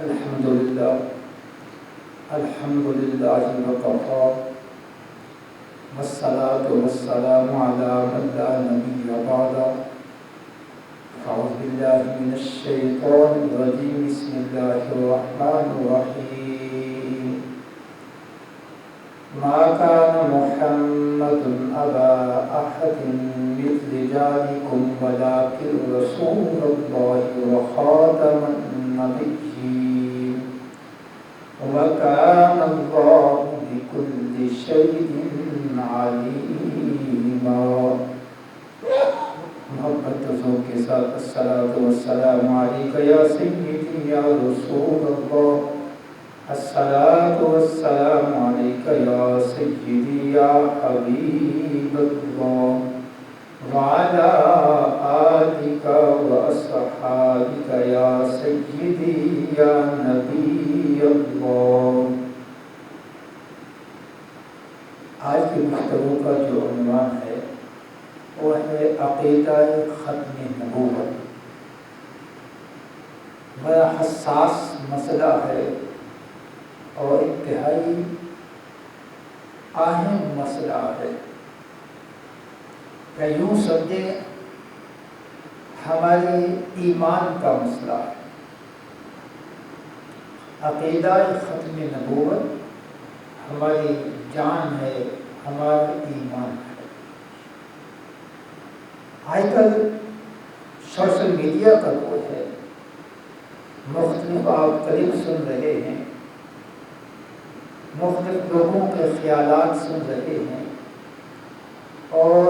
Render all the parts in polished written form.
الحمد لله وكفى والصلاة والسلام على من لا نبي بعده. أعوذ بالله من الشيطان الرجيم. بسم الله الرحمن الرحيم. ما كان محمد أبا أحد من رجالكم ولكن رسول الله وخاتم النبيين وكان الله بكل شيء عليما. محبت کے ساتھ الصلاۃ والسلام علیک یا سیدی یا رسول اللہ. الصلاۃ والسلام علیک یا سیدی یا حبیب اللہ وعلی آلک واصحابک یا سیدی یا نبی اللہ. آج کی گفتگو کا جو عنوان ہے وہ ہے عقیدہ ختم نبوت. بڑا حساس مسئلہ ہے اور انتہائی اہم مسئلہ ہے. کہ یوں سمجھیں ہمارے ایمان کا مسئلہ ہے. عقیدہ ختم نبوت ہماری جان ہے، ہمارا ایمان ہے. آج کل سوشل میڈیا کا دور ہے، مختلف آپ کلپ سن رہے ہیں، مختلف لوگوں کے خیالات سن رہے ہیں اور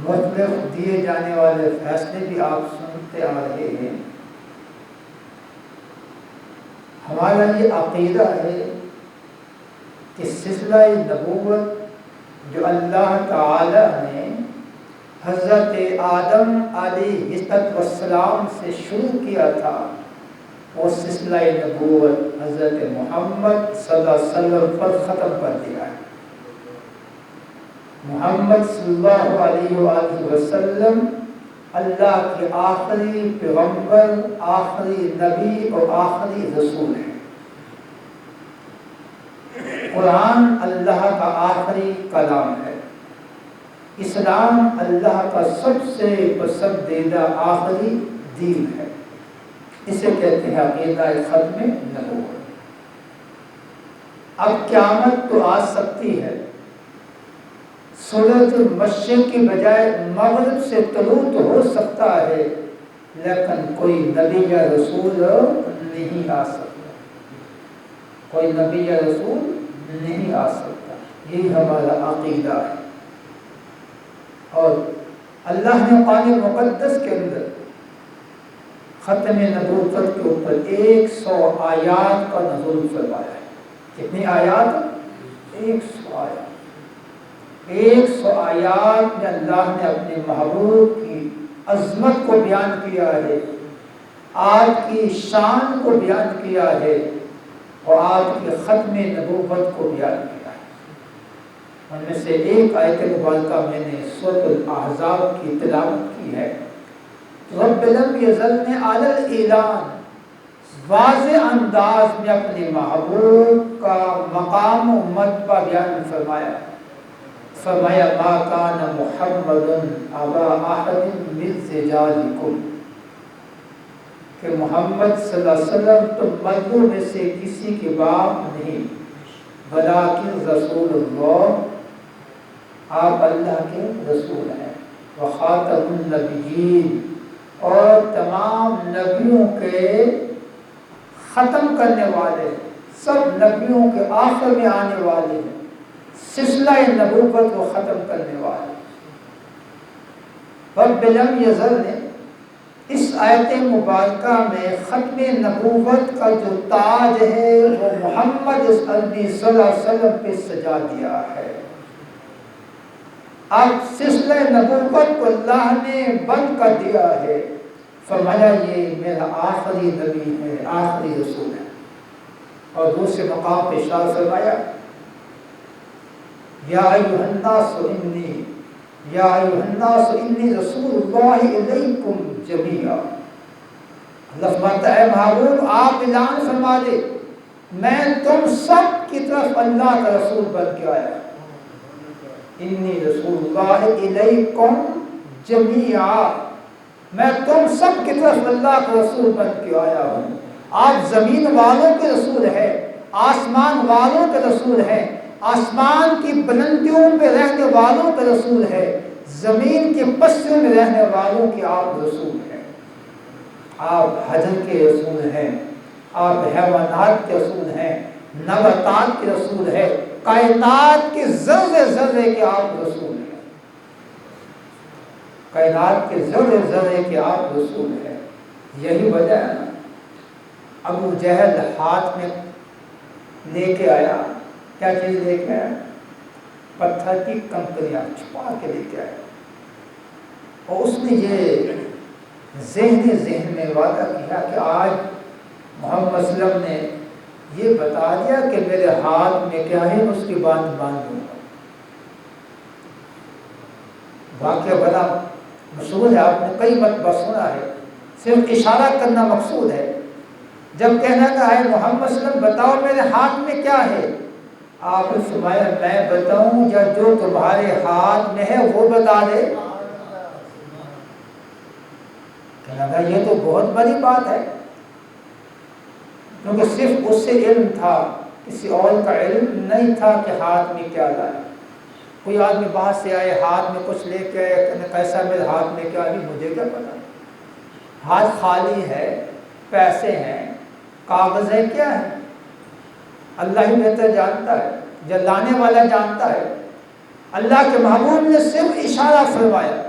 مختلف دیے جانے والے فیصلے بھی آپ سنتے آ رہے ہیں. ہمارا یہ عقیدہ ہے کہ سلسلہ نبوت جو اللہ تعالی نے حضرت آدم علیہ السلام سے شروع کیا تھا، وہ سلسلہ نبوت حضرت محمد صلی اللہ علیہ وسلم پر ختم کر دیا ہے. محمد صلی اللہ علیہ وآلہ وسلم اللہ کے آخری پیغمبر، آخری نبی اور آخری رسول ہیں. قرآن اللہ کا آخری کلام ہے. اسلام اللہ کا سب سے پسندیدہ آخری دین ہے. اسے کہتے ہیں عقیدہ ختم نبوت. اب قیامت تو آ سکتی ہے، سورج مشرق کی بجائے مغرب سے طلوع تو ہو سکتا ہے، لیکن کوئی نبی یا رسول نہیں آ سکتا. کوئی نبی یا رسول نہیں آ سکتا. یہی ہمارا عقیدہ ہے. اور اللہ نے قرآن مقدس کے اندر ختم نبوت کے اوپر 100 آیات کا نزول فرمایا ہے. کتنی آیات؟ 100 آیات. 100 آیات میں اللہ نے اپنے محبوب کی عظمت کو بیان کیا ہے، آپ کی شان کو بیان کیا ہے اور آپ کے ختم نبوت کو بیان کیا ہے. ان میں سے ایک آیت مبارکہ میں نے سورۃ الاحزاب کی تلاوت کی ہے. رب لم یزل نے علی الاعلان واضح انداز میں اپنے محبوب کا مقام و مرتبہ بیان فرمایا. فرمایا ما کان محمد ابا احد من رجالکم، کہ محمد صلی اللہ علیہ وسلم تو مردوں میں سے کسی کے باپ نہیں، ولیکن رسول اللہ، آپ اللہ کے رسول ہیں، وخاتم النبیین، اور تمام نبیوں کے ختم کرنے والے، سب نبیوں کے آخر میں آنے والے ہیں، سلسلہ نبوت کو ختم کرنے والے. رب لم یزل نے اس آیت مبارکہ میں ختم نبوت کا جو تاج ہے وہ محمد عربی صلی اللہ علیہ وسلم پہ سجا دیا ہے. اب سلسلہ نبوت کو اللہ نے بند کر دیا ہے. فرمایا یہ میرا آخری نبی ہے، آخری رسول ہے. اور دوسرے مقام پہ ارشاد فرمایا یا ایھا الناس انی رسول اللہ الیکم جمیعا. اللہ فرماتا ہے محبوب آپ اعلان فرما دے میں تم سب کی طرف اللہ کا رسول بن کے آیا انی رسول اللہ الیکم جمیعا، میں تم سب کی طرف اللہ کا رسول بن کے آیا ہوں۔ آپ زمین والوں کے رسول ہیں، آسمان والوں کے رسول ہیں، آسمان کی بلندیوں پہ رہنے والوں کے رسول ہے، زمین کے پستیوں میں رہنے والوں کے آپ رسول ہیں۔ آپ حجر کے رسول ہیں، آپ حیوانات کے رسول ہیں، نباتات کے رسول ہیں، کائنات کے ذرے ذرے کے آپ رسول ہیں، کائنات کے ذرے ذرے کے آپ رسول ہیں۔ یہی وجہ ہے نا ابو جہل ہاتھ میں لے کے آیا، کیا چیز لے کے آیا؟ پتھر کی کنکریاں چھپا کے لے کے آیا، اور اس نے یہ ذہن میں وعدہ کیا کہ آج محمد صلی اللہ علیہ وسلم نے یہ بتا دیا کہ میرے ہاتھ میں کیا ہے، اس کی بات باندھ دوں گا۔ واقعہ بڑا مشہور ہے، آپ نے کئی مرتبہ سنا ہے، صرف اشارہ کرنا مقصود ہے۔ جب کہنا کہ ہے محمد صلی اللہ علیہ وسلم بتاؤ میرے ہاتھ میں کیا ہے، آپ نے فرمایا میں بتاؤں یا جو تمہارے ہاتھ میں ہے وہ بتا دے؟ کہنا کہ یہ تو بہت بڑی بات ہے، کیونکہ صرف اس سے علم تھا، کسی اور کا علم نہیں تھا کہ ہاتھ میں کیا لائے۔ کوئی آدمی باہر سے آئے ہاتھ میں کچھ لے کے آئے، کیسا میرے ہاتھ میں کیا، نہیں مجھے کیا پتا، ہاتھ خالی ہے، پیسے ہیں، کاغذ ہے، کیا ہے، اللہ ہی بہتر جانتا ہے، جو لانے والا جانتا ہے۔ اللہ کے محبوب نے صرف اشارہ فرمایا،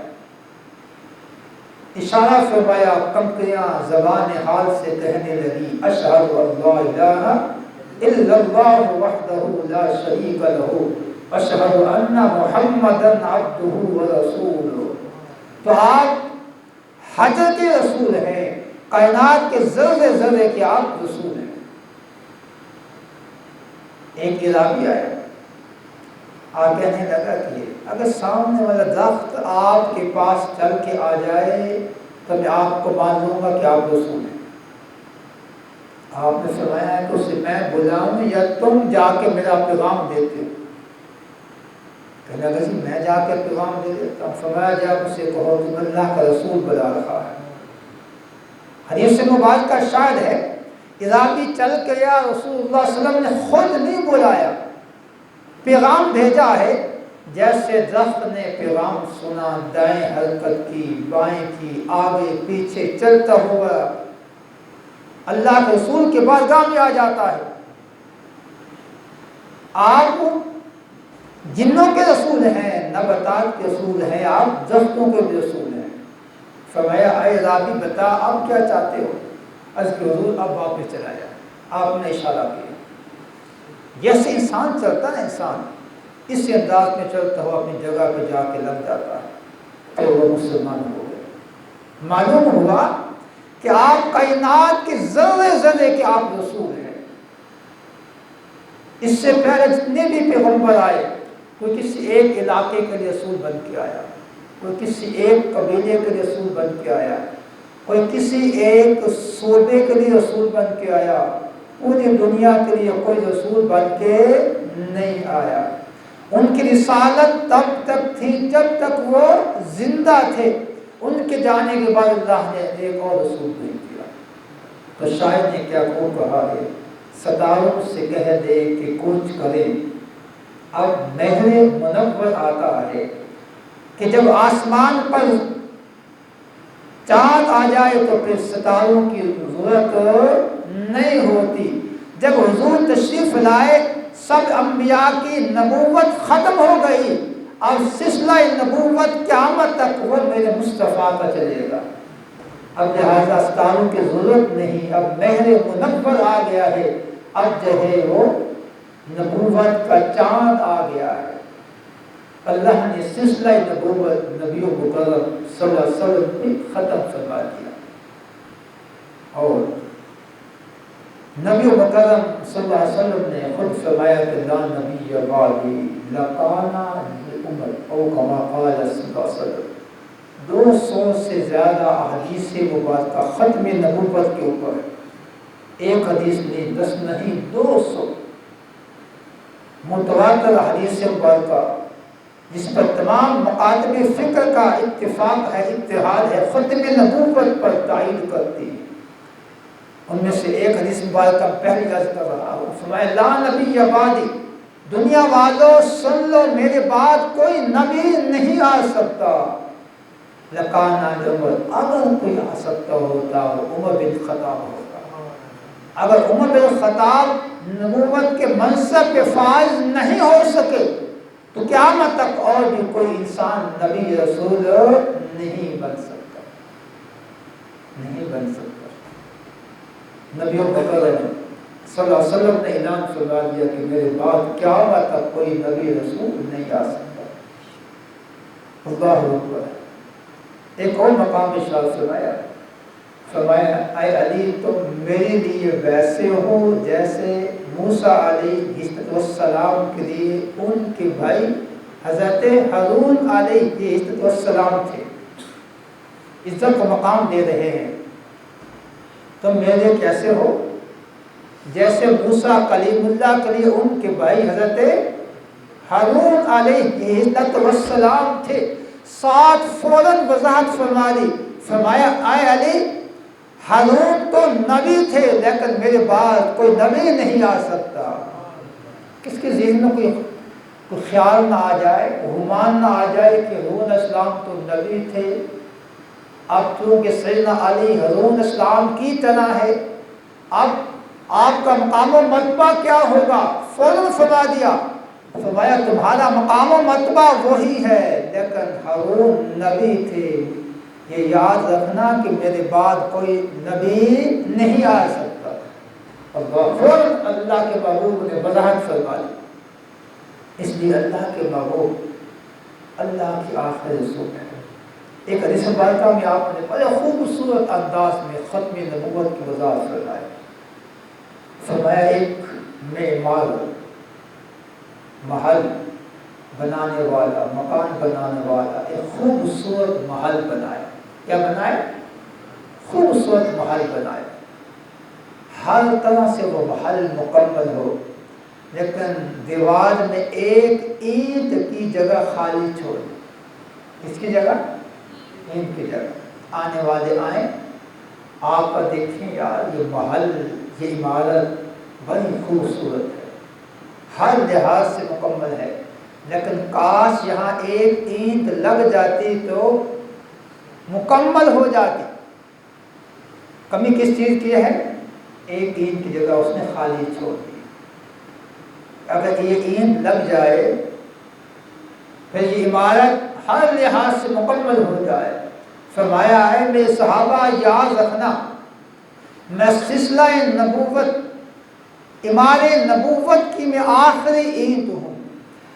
اشارہ فرمایا، کنکریاں زبان حال سے کہنے لگی اشہد ان لا الہ الا اللہ وحدہ لا شریک لہ اشہد ان محمدا عبدہ ورسولہ۔ تو آپ حجر کے رسول ہیں، کائنات کے ذرے ذرے کے آپ رسول ہیں۔ ایک عرابی آیا، آپ کہنے لگا کہ اگر سامنے والا درخت آپ کے پاس چل کے آ جائے تو میں آپ کو مان لوں گا کہ آپ رسول ہیں۔ آپ نے فرمایا ہے کہ اسے میں بلاؤں یا تم جا کے میرا پیغام دیتے ہو؟ کہنے لگا جی میں جا کے پیغام دے دیتا ہوں۔ فرمایا جب اسے کہو کہ اللہ کا رسول بلا رہا ہے۔ حدیث مبارکہ شاہد ہے، عرابی چل کے یا رسول اللہ صلی اللہ علیہ وسلم نے خود نہیں بلایا، پیغام بھیجا ہے۔ جیسے درخت نے پیغام سنا، دائیں حرکت کی، بائیں کی، آگے پیچھے چلتا ہوا اللہ کے رسول کے بارگاہ میں آ جاتا ہے۔ آپ جنوں کے رسول ہیں، نباتات کے رسول ہیں، آپ درختوں کے بھی رسول ہیں۔ فرمایا اے رابی بتا اب کیا چاہتے ہو؟ عرض کہ حضور اب واپس چلا جائے۔ آپ نے اشارہ کیا، جیسے انسان چلتا ہے، انسان اس انداز میں چلتا ہوا اپنی جگہ پہ جا کے لگ جاتا ہے، تو وہ مسلمان ہو گئے۔ معلوم ہوا کہ آپ کائنات کے ذرے ذرے کے آپ رسول ہیں۔ اس سے پہلے جتنے بھی پیغمبر آئے، کوئی کسی ایک علاقے کے لیے رسول بن کے آیا، کوئی کسی ایک قبیلے کے لیے رسول بن کے آیا، کوئی کسی ایک صوبے کے لیے رسول بن کے آیا، پوری دنیا کے لیے کوئی رسول بن کے نہیں آیا۔ ان کی رسالت تب تک تھی جب تک وہ زندہ تھے، ان کے جانے کے بعد اللہ نے ایک اور رسول بھیج دیا۔ تو شاید نے کیا کو کہا ہے، ستاروں سے کہہ دے کہ کوچ کریں۔ اب مہر منور آتا ہے کہ جب آسمان پر چاند آ جائے تو پھر ستاروں کی ضرورت نہیں ہوتی۔ جب حضور تشریف لائے سب انبیاء کی نبوت ختم ہو گئی، اور سلسلہ نبوت قیامت تک وہ میرے مصطفیٰ کا چلے گا۔ اب لہذا ستاروں کی ضرورت نہیں، اب مہر منور آ گیا ہے، اب جو ہے وہ نبوت کا چاند آ گیا ہے۔ اللہ نے سلسلہ نبوت نبی مکرم صلی اللہ علیہ وسلم بھی ختم فرما دیا، اور نبی مکرم صلی اللہ علیہ وسلم نے خود فرمایا کہ لا نبی بعدی لکان للامم، او کما قال صلی اللہ علیہ وسلم، 200 سے زیادہ احادیث مبارکہ ختم نبوت کے اوپر ہے. ایک حدیث نہیں، 10 نہیں، 200 متواتر حدیث مبارکہ جس پر تمام مکاتب فکر کا اتفاق ہے، اتحاد ہے، ختم نبوت پر تائید کرتی ہے. ان میں سے ایک حدیث مبارکہ پہلی عرض کر رہا ہوں. فرمایا لا نبی بعدی، دنیا والوں سن لو میرے بعد کوئی نبی نہیں آ سکتا. لکان عمر، اگر کوئی آ سکتا ہوتا وہ عمر بن خطاب ہوتا. اگر عمر بن خطاب نبوت کے منصب پہ فائز نہیں ہو سکے تو قیامت تک اور بھی کوئی انسان نبی رسول نہیں بن سکتا، نہیں بن سکتا. نبی مکرم صلی اللہ علیہ وسلم نے اعلان فرما دیا کہ میرے بعد قیامت تک کوئی نبی رسول نہیں آ سکتا. اللہ اکبر. ایک اور مقام ارشاد فرمایا اے علی تم میرے لیے ویسے ہو جیسے موسیٰ علیہ السلام کے لیے ان کے بھائی حضرت ہارون علیہ السلام تھے. عزت کو مقام دے رہے ہیں. تم میرے کیسے ہو جیسے موسیٰ کلیم اللہ کے لیے ان کے بھائی حضرت ہارون علیہ السلام تھے. ساتھ فوراً وضاحت فرما دی. فرمایا اے علی ہارون تو نبی تھے لیکن میرے بعد کوئی نبی نہیں آ سکتا. کس کے ذہن میں کوئی خیال نہ آ جائے، گمان نہ آ جائے کہ ہارون السلام تو نبی تھے، اب چونکہ سیدنا علی ہارون السلام کی طرح ہے، اب آپ کا مقام و مرتبہ کیا ہوگا؟ فوراً فرما دیا. فرمایا تمہارا مقام و مرتبہ وہی ہے لیکن ہارون نبی تھے، یہ یاد رکھنا کہ میرے بعد کوئی نبی نہیں آ سکتا. فوراً اللہ کے محبوب نے وضاحت فرما دی. اس لیے اللہ کے محبوب اللہ کی آخری رسول ہے. ایک حدیث مبارکہ میں آپ نے بڑے خوبصورت انداز میں ختم نبوت کی وضاحت فرمائی. فرمایا ایک معمار محل بنانے والا، مکان بنانے والا ایک خوبصورت محل بنائے. کیا بنائے؟ خوبصورت محل بنائے. ہر طرح سے وہ محل مکمل ہو لیکن دیوار میں ایک اینٹ کی جگہ خالی چھوڑ. اس کی جگہ اینٹ کی جگہ. آنے والے آئیں، آپ کا دیکھیں یار یہ محل، یہ عمارت بڑی خوبصورت ہے، ہر لحاظ سے مکمل ہے، لیکن کاش یہاں ایک اینٹ لگ جاتی تو مکمل ہو جاتی. کمی کس چیز کی ہے؟ ایک اینٹ کی جگہ اس نے خالی چھوڑ دی. اگر یہ اینٹ لگ جائے پھر یہ عمارت ہر لحاظ سے مکمل ہو جائے. فرمایا ہے میرے صحابہ یاد رکھنا میں سلسلہ نبوت، عمار نبوت کی میں آخری اینٹ ہوں.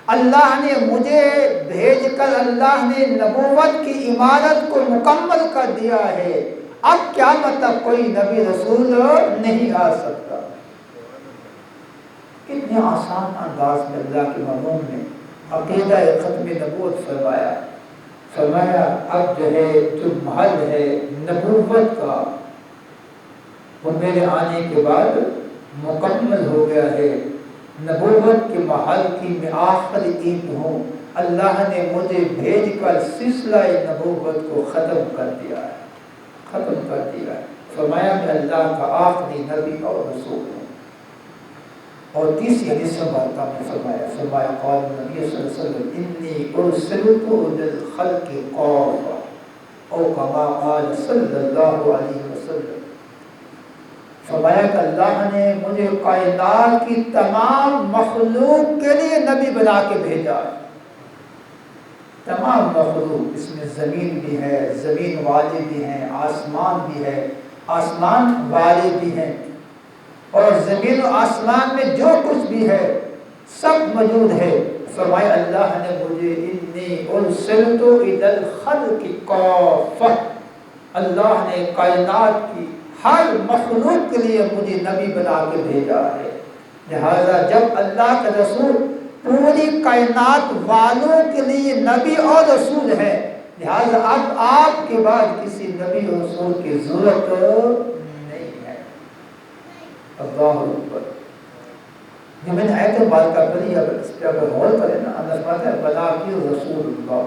اللہ نے مجھے بھیج کر اللہ نے نبوت کی عمارت کو مکمل کر دیا ہے. اب کیا مطلب کوئی نبی رسول نہیں آ سکتا. کتنے آسان انداز میں اللہ کے محبوب نے عقیدہ ختم نبوت فرمایا. فرمایا اب جو ہے جو محل ہے نبوت کا وہ میرے آنے کے بعد مکمل ہو گیا ہے. نبوت کے محل کی میں آخری اینٹ ہوں. اللہ نے مجھے بھیج کر سلسلہ نبوت کو ختم کر دیا ہے، ختم کر دیا ہے. فرمایا میں اللہ کا آخری نبی اور رسول ہوں. اور تیسری حدیث مبارکہ میں فرمایا قال نبی صلی اللہ علیہ وسلم انی ارسلت للخلق قافا او کما قال صلی اللہ علیہ وسلم. فرمایا کہ اللہ نے مجھے کائنات کی تمام مخلوق کے لیے نبی بنا کے بھیجا ہے. تمام مخلوق، اس میں زمین بھی ہے، زمین والے بھی ہیں، آسمان بھی ہے، آسمان والے بھی ہیں، اور زمین و آسمان میں جو کچھ بھی ہے سب موجود ہے. فرمایا اللہ نے مجھے انی ارسلت الی الخلق کافہ، اللہ نے کائنات کی ہر مخلوق کے لیے مجھے نبی بنا کے بھیجا ہے. لہذا جب اللہ کا رسول پوری کائنات والوں کے لیے نبی اور رسول ہے، لہذا اب آپ کے بعد کسی نبی اور رسول کی ضرورت نہیں ہے۔ اللہ اکبر۔ جو میں نے آیت مبارکہ پڑھی، اگر اس پہ اگر غور کریں نا، اللہ فرماتا ہے بلاغی رسول اللہ،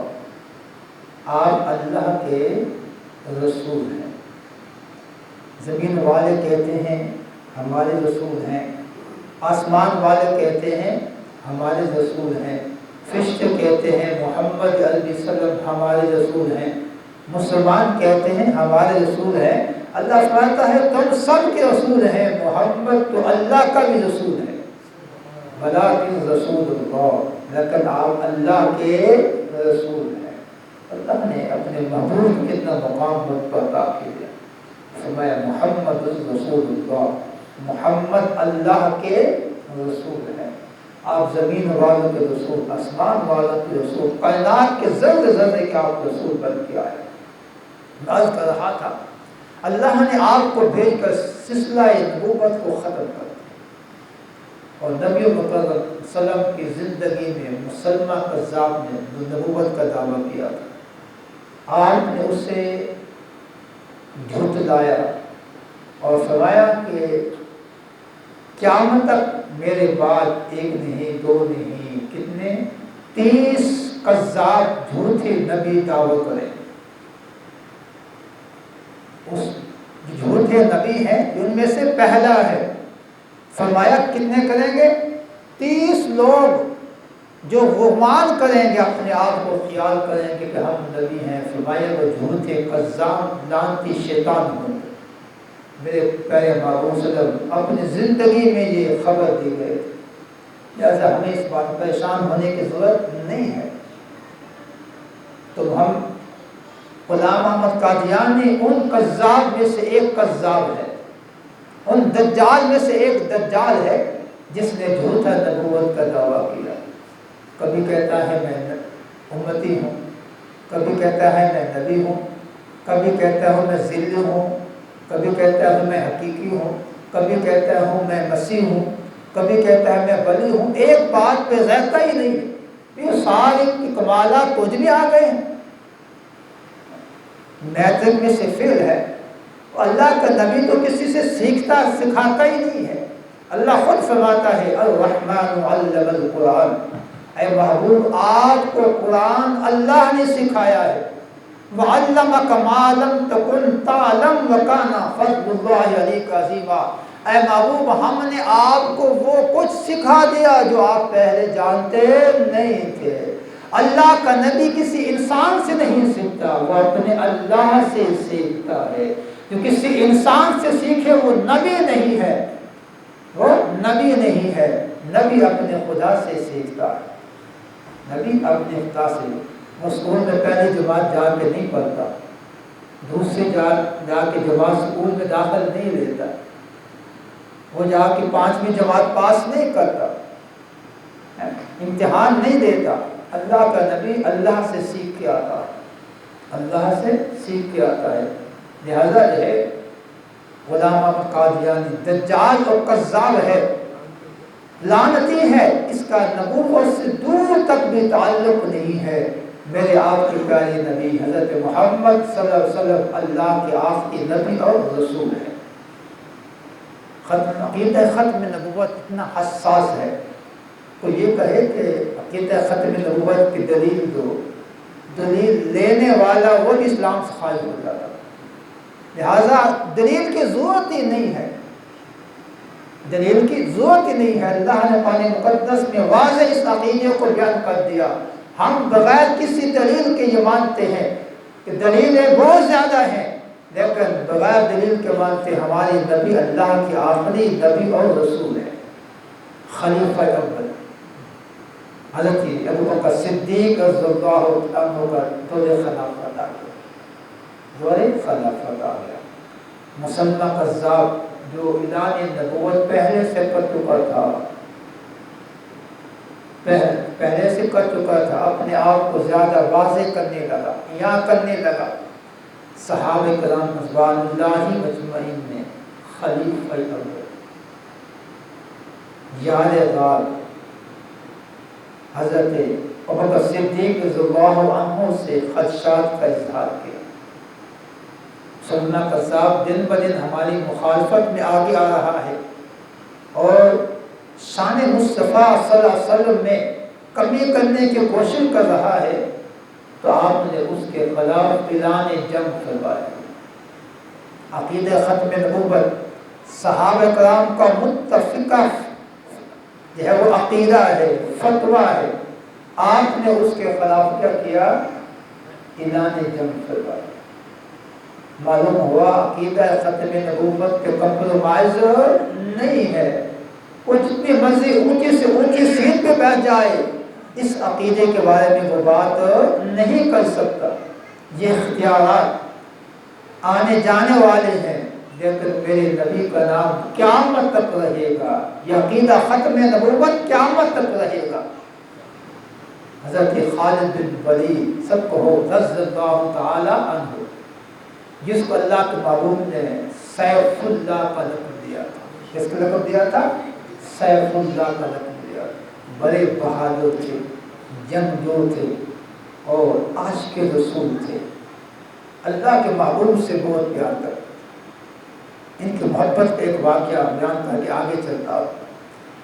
آپ اللہ کے رسول ہیں۔ زمین والے کہتے ہیں ہمارے رسول ہیں، آسمان والے کہتے ہیں ہمارے رسول ہیں، فرشتے کہتے ہیں محمد علیہ وسلم ہمارے رسول ہیں، مسلمان کہتے ہیں ہمارے رسول ہیں۔ اللہ فرماتا ہے تم سب کے رسول ہیں، محمد تو اللہ کا بھی رسول ہے۔ بلاکن رسول اللہ، لیکن آپ اللہ کے رسول ہیں۔ اللہ نے اپنے محبوب کو کتنا مقام عطا کیا، فرمایا محمد رسول اللہ، محمد اللہ کے رسول ہیں۔ آپ زمین والوں کے رسول، آسمان والوں کے رسول، کائنات کے ذرے ذرے کے آپ رسول بن کے آئے۔ میں عرض کر رہا تھا اللہ نے آپ کو بھیج کر سلسلہ نبوت کو ختم کر دیا، اور نبی مکرم صلی اللہ علیہ وسلم کی زندگی میں مسلمہ کذاب نے نبوت کا دعویٰ کیا تھا، آپ نے اسے جھٹلایا اور فرمایا کہ قیامت تک میرے بعد ایک نہیں دو نہیں کتنے 30 کذاب جھوٹے نبی دعویٰ کریں۔ اس جھوٹے نبی ہیں ان میں سے پہلا ہے، فرمایا کتنے کریں گے؟ 30 لوگ جو گمان کریں گے، اپنے آپ کو خیال کریں گے کہ ہم نبی ہیں، فرمایا وہ جھوٹے کذاب لعنتی شیطان ہوں گے۔ میرے پیارے محبوب صلی اللہ علیہ وسلم اپنی زندگی میں یہ خبر دی گئے تھے، لہٰذا ہمیں اس بات پریشان ہونے کی ضرورت نہیں ہے۔ تو ہم غلام احمد قادیانی ان کذاب میں سے ایک کذاب ہے، ان دجال میں سے ایک دجال ہے جس نے جھوٹا نبوت کا دعویٰ کیا۔ کبھی کہتا ہے میں امتی ہوں، کبھی کہتا ہے میں نبی ہوں، کبھی کہتا ہوں میں ذل ہوں، کبھی کہتا ہوں میں حقیقی ہوں، کبھی کہتا ہوں میں مسیح ہوں، کبھی کہتا ہے میں ولی ہوں، ایک بات پہ رہتا ہی نہیں ہے۔ یہ سارے کمالات تجھ بھی آ گئے ہیں، میٹرک میں سے فیل ہے۔ اللہ کا نبی تو کسی سے سیکھتا سکھاتا ہی نہیں ہے۔ اللہ خود فرماتا ہے الرحمن علم القرآن، اے محبوب آپ کو قرآن اللہ نے سکھایا ہے۔ وَعَلَّمَكَ مَا لَمْ تَكُنْ تَعْلَمْ وَكَانَ فَضْلُ اللَّهِ عَلَيْكَ عَظِيمًا۔ اے محبوب ہم نے آپ کو وہ کچھ سکھا دیا جو آپ پہلے جانتے نہیں تھے۔ اللہ کا نبی کسی انسان سے نہیں سیکھتا، وہ اپنے اللہ سے سیکھتا ہے۔ جو کسی انسان سے سیکھے وہ نبی نہیں ہے، وہ نبی نہیں ہے۔ نبی اپنے خدا سے سیکھتا ہے، نبی اپنے خدا سے۔ وہ اسکول میں پہلی جماعت جا کے نہیں پڑھتا، دوسری جا کے جماعت اسکول میں داخل نہیں لیتا، وہ جا کے 5ویں جماعت پاس نہیں کرتا، امتحان نہیں دیتا۔ اللہ کا نبی اللہ سے سیکھ کے آتا ہے، اللہ سے سیکھ کے آتا ہے۔ لہذا جو ہے غلام احمد قادیانی دجال اور کذاب ہے، لعنتی ہے، اس کا نبوت سے دور تک بھی تعلق نہیں ہے۔ میرے آپ کے پیارے نبی حضرت محمد صلی اللہ علیہ وسلم اللہ کے آخری نبی اور رسول ہے۔ عقیدہ ختم نبوت اتنا حساس ہے، تو یہ کہے کہ عقیدہ ختم نبوت کی دلیل دو، دلیل لینے والا وہ بھی اسلام سے خارج ہو جاتا، لہذا دلیل کی ضرورت ہی نہیں ہے، دلیل کی ضرورت ہی نہیں ہے۔ اللہ نے قرآن مقدس میں واضح اس عقیدے کو بیان کر دیا۔ ہم بغیر کسی دلیل کے یہ مانتے ہیں کہ دلیلیں بہت زیادہ ہیں، لیکن بغیر دلیل کے مانتے ہمارے نبی اللہ کے آخری نبی اور رسول ہیں، خلیفہ اول حضرت ابو بکر صدیق رضی اللہ عنہ کا دور خلافت آ گیا، دور خلافت آ گیا۔ مسلمہ کذاب جو اعلان نبوت پہلے سے کر چکا تھا، پہلے سے کر چکا تھا، اپنے آپ کو زیادہ واضح کرنے لگا، یہاں کرنے لگا۔ صحابہ کرام رضوان اللہ مجمعین نے خلیفہ اول یار غار حضرت ابوبکر صدیق رضی اللہ عنہ سے خدشات کا اظہار کیا۔ مسلمہ قذاب دن بدن ہماری مخالفت میں آگے آ رہا ہے اور شان مصطفیٰ صلی اللہ علیہ وسلم میں کمی کرنے کی کوشش کر رہا ہے، تو آپ نے اس کے خلاف اعلان جنگ کروایا۔ عقیدہ ختم نبوت صحابہ کرام کا متفقہ جو ہے وہ عقیدہ ہے، فتویٰ ہے، آپ نے اس کے خلاف کیا کیا؟ اعلان جنگ کروایا۔ معلوم ہوا عقیدہ ختم نبوت کے کمپرومائز نہیں ہے، وہ جتنی مرضی اونچی سے اونچی سیٹ پہ بیٹھ جائے اس عقیدے کے بارے میں وہ بات نہیں کر سکتا۔ یہ اختیارات آنے جانے والے ہیں، لیکن میرے نبی کا نام قیامت تک رہے گا، یہ عقیدہ ختم نبوت قیامت تک رہے گا۔ حضرت خالد بن ولید سب کہو رضی اللہ تعالی عنہ، جس کو اللہ کے محبوب نے سیف اللہ کا لقب دیا تھا۔ کس کا لقب دیا تھا؟ سیف اللہ کا لقب دیا تھا۔ بڑے بہادر تھے، جنگجو تھے اور عاشق رسول تھے، اللہ کے محبوب سے بہت پیار کرتے۔ ان کی محبت کا ایک واقعہ بیان کر کے آگے چلتا ہوں۔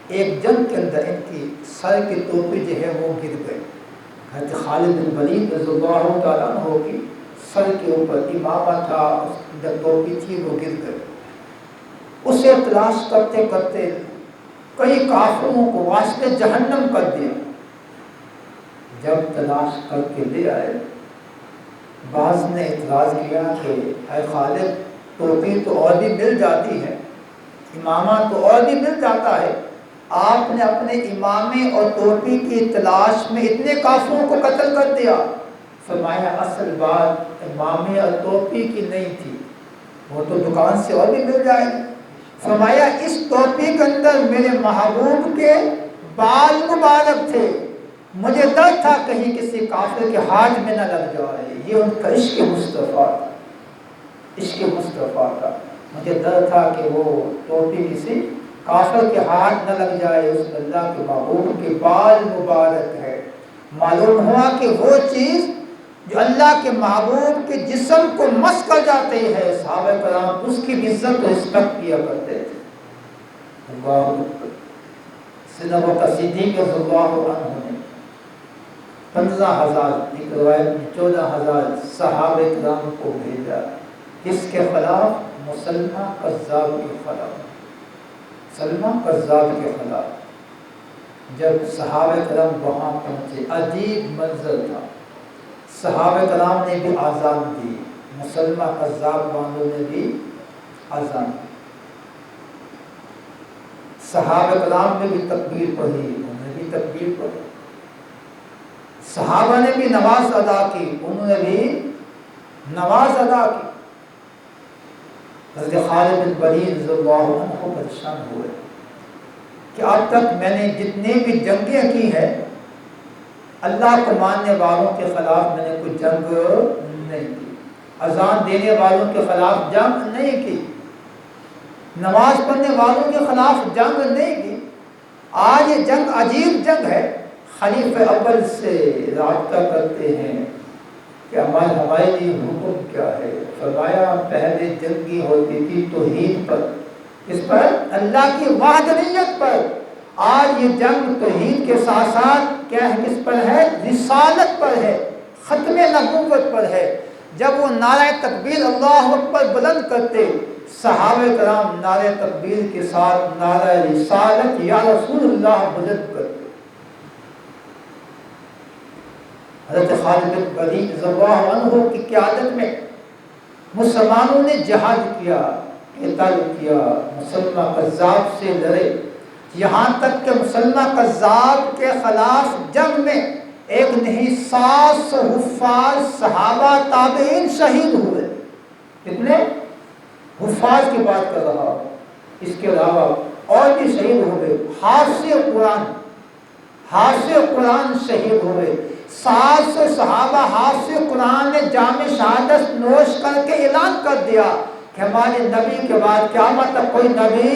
ایک جنگ کے اندر ان کی سر کی ٹوپی جو ہے وہ گر گئی۔ حضرت خالد بن ولید رضی اللہ تعالیٰ عنہ کی سر کے اوپر امامہ تھا، اس کی جو ٹوپی تھی وہ گر گئی۔ اسے تلاش کرتے کرتے کئی کافروں کو واسطے جہنم کر دیا۔ جب تلاش کر کے لے آئے، بعض نے اعتراض کیا کہ اے خالد، ٹوپی تو اور بھی مل جاتی ہے، امامہ تو اور بھی مل جاتا ہے، آپ نے اپنے امامے اور ٹوپی کی تلاش میں اتنے کافروں کو قتل کر دیا۔ فرمایا اصل بات امامے اور ٹوپی کی نہیں تھی، وہ تو دکان سے اور بھی مل جائے گی۔ فرمایا اس ٹوپی کے اندر میرے محبوب کے بال مبارک تھے، مجھے ڈر تھا کہیں کسی کافر کے ہاتھ میں نہ لگ جائے۔ یہ ان کا عشق مصطفیٰ تھا، عشق مصطفیٰ کا، مجھے ڈر تھا کہ وہ ٹوپی کسی کافر کے ہاتھ نہ لگ جائے، اس میں اللہ کے محبوب کے بال مبارک ہے۔ معلوم ہوا کہ وہ چیز جو اللہ کے محبوب کے جسم کو مس کر جاتے ہیں، صحابہ کرام اس کی عزت و رسپیکٹ کیا کرتے تھے۔ اللہ اکبر۔ سیدنا ابوبکر صدیق رضی اللہ عنہ نے 15,000 ایک روایت میں 14,000 صحابہ کرام کو بھیجا، کس کے خلاف؟ مسلمہ کذاب کے خلاف، مسلمہ کذاب کے خلاف۔ جب صحابہ کرام وہاں پہنچے، عجیب منظر تھا، صحابہ کرام نے بھی آزان دی، مسلمہ کذاب والوں نے بھی آزان دی، صحابہ کرام نے بھی تکبیر پڑھی، انہوں نے بھی تکبیر پڑھی، صحابہ نے بھی نماز ادا کی، انہوں نے بھی نماز ادا کی۔ حضرت خالد بن ولید رضی اللہ عنہ پریشان ہوئے کہ اب تک میں نے جتنے بھی جنگیں کی ہیں، اللہ کو ماننے والوں کے خلاف میں نے کوئی جنگ نہیں کی، اذان دینے والوں کے خلاف جنگ نہیں کی، نماز پڑھنے والوں کے خلاف جنگ نہیں کی۔ آج یہ جنگ عجیب جنگ ہے، خلیفہ اول سے رابطہ کرتے ہیں کہ ہمارے لیے حکم کیا ہے۔ فرمایا پہلے جنگی ہوتی تھی توحید پر، اس پر اللہ کی وحدانیت پر، آج یہ جنگ توحید کے ساتھ ساتھ کیا ہے، کس پر ہے؟ رسالت پر ہے، ختم نبوت پر ہے۔ جب وہ نعرہ تکبیر اللہ اکبر بلند کرتے، صحابہ کرام نعرہ تکبیر کے ساتھ نعرہ رسالت یا رسول اللہ بلند کرتے۔ حضرت خالد بن ولید رضی اللہ عنہ کی قیادت میں مسلمانوں نے جہاد کیا، قتال کیا، مسلمہ کذاب سے لڑے، یہاں تک کہ مسلمہ کذاب کے خلاف جنگ میں ایک نہیں 700 حفاظ صحابہ تابعین شہید ہوئے۔ کتنے حفاظ کی بات کر رہا ہوں، اس کے علاوہ اور بھی شہید ہوئے، حافظ قرآن شہید ہوئے۔ 700 صحابہ حافظ قرآن نے جام شہادت نوش کر کے اعلان کر دیا کہ ہمارے نبی کے بعد قیامت تک کوئی نبی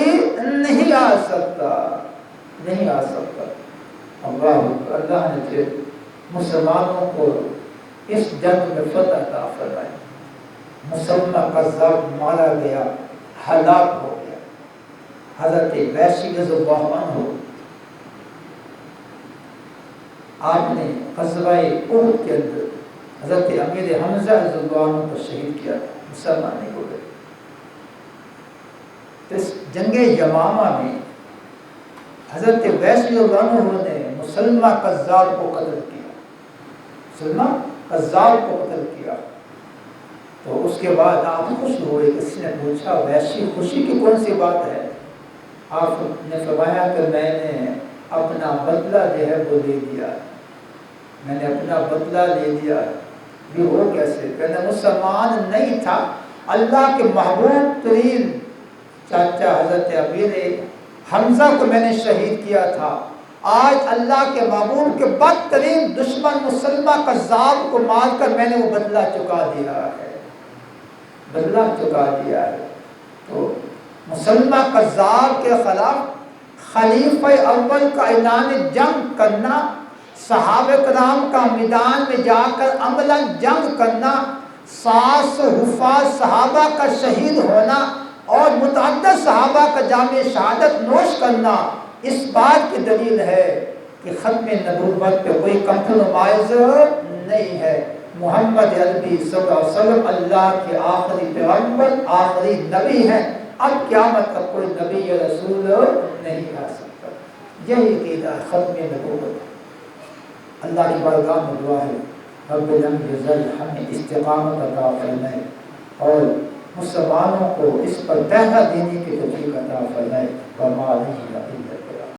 نہیں آ سکتا، نہیں آ سکتا۔ اللہ نے پھر مسلمانوں کو اس جنگ میں فتح عطا فرمائے۔ مسلمہ قذاب مارا گیا، ہلاک ہو گیا۔ حضرت ویشی رضی اللہ عنہ آپ نے غزوہ احد کے اندر حضرت امیر حمزہ رضی اللہ عنہ کو شہید کیا تھا، مسلمان نہیں ہو گئے۔ اس جنگ یمامہ میں حضرت ویس رضی اللہ عنہ نے مسلمہ قذاب کو قتل کیا، مسلمہ قذاب کو قتل کیا۔ تو اس کے بعد آپ خوش ہوئے۔ کسی نے پوچھا ویسی خوشی کی کون سی بات ہے؟ آپ نے فرمایا کہ میں نے اپنا بدلہ جو ہے وہ لے لیا، میں نے اپنا بدلہ لے لیا۔ یہ ہو کیسے؟ کہنا مسلمان نہیں تھا، اللہ کے محبوب ترین چاچا حضرت امیر حمزہ کو میں نے شہید کیا تھا، آج اللہ کے محبوب کے بدترین دشمن مسلمہ قذاب کو مار کر میں نے وہ بدلہ چکا دیا ہے، بدلہ چکا دیا ہے۔ تو مسلمہ قذاب کے خلاف خلیفہ اول کا اعلان جنگ کرنا، صحابہ کرام کا میدان میں جا کر عملاً جنگ کرنا، 700 حفاظ صحابہ کا شہید ہونا اور متعدد صحابہ کا جام شہادت نوش کرنا، اس بات کی دلیل ہے کہ ختم نبوت پہ کوئی کمپرومائز نہیں ہے۔ محمد عربی صلی اللہ علیہ وسلم اللہ کے آخری پیغمبر، آخری نبی ہیں۔ اب قیامت تک کوئی نبی یا رسول نہیں آ سکتا۔ یہی عقیدہ ہے ختم نبوت۔ اللہ کی بارگاہ میں دعا ہے رب لم یزل ہمیں استقامت عطا فرمائے اور مسلمانوں کو اس پر پہرا دینے کی توفیق عطا فرمائے۔ وما علینا الا